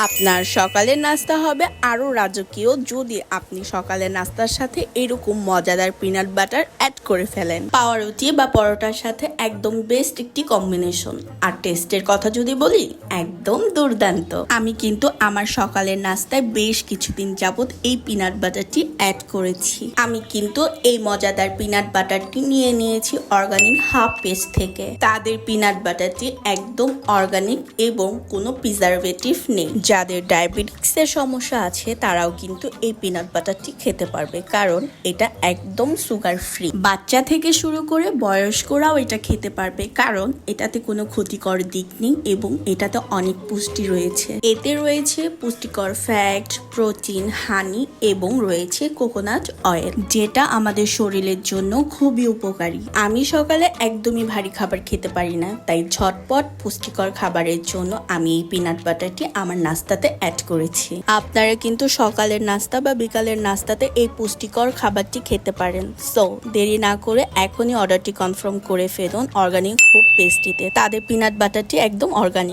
আপনার সকালের নাস্তা হবে আরো রাজকীয় যদি আপনি সকালের নাস্তার সাথে এরকম মজাদার পিনাট বাটার অ্যাড করে ফেলেন। পাউরুটি বা পরোটার সাথে একদম বেস্ট একটি কম্বিনেশন। আর টেস্টের কথা যদি বলি, একদম দুর্দান্ত। আমি কিন্তু আমার সকালের নাস্তায় বেশ কিছুদিন যাবত এই পিনাট বাটারটি অ্যাড করেছি। আমি কিন্তু এই মজাদার পিনাট বাটারটি নিয়ে নিয়েছি অর্গানিক হাফ পেজ থেকে। তাদের পিনাট বাটারটি একদম অর্গানিক এবং কোনো প্রিজারভেটিভ নেই। যাদের ডায়াবেটিক্সের সমস্যা আছে তারাও কিন্তু এই পিনাট বাটারটি খেতে পারবে, কারণ এটা একদম সুগার ফ্রি। বাচ্চা থেকে শুরু করে বয়স্করাও এটা খেতে পারবে, কারণ এটাতে কোনো ক্ষতিকর দিক নেই এবং এটাতে অনেক পুষ্টি রয়েছে। এতে রয়েছে পুষ্টিকর ফ্যাট, প্রোটিন, হানি এবং রয়েছে কোকোনাট অয়েল, যেটা আমাদের শরীরের জন্য খুবই উপকারী। আমি সকালে একদমই ভারী খাবার খেতে পারি না, তাই ঝটপট পুষ্টিকর খাবারের জন্য আমি এই পিনাট বাটারটি আমার নাস্তাতে অ্যাড করেছি। আপনারা কিন্তু সকালের নাস্তা বা বিকালের নাস্তাতে এই পুষ্টিকর খাবারটি খেতে পারেন। সো দেরি না করে এখনই অর্ডারটি কনফার্ম করে ফেলুন অর্গানিক হোপ পেস্ট্রিতে। তাদের পিনাট বাটারটি একদম অর্গানিক।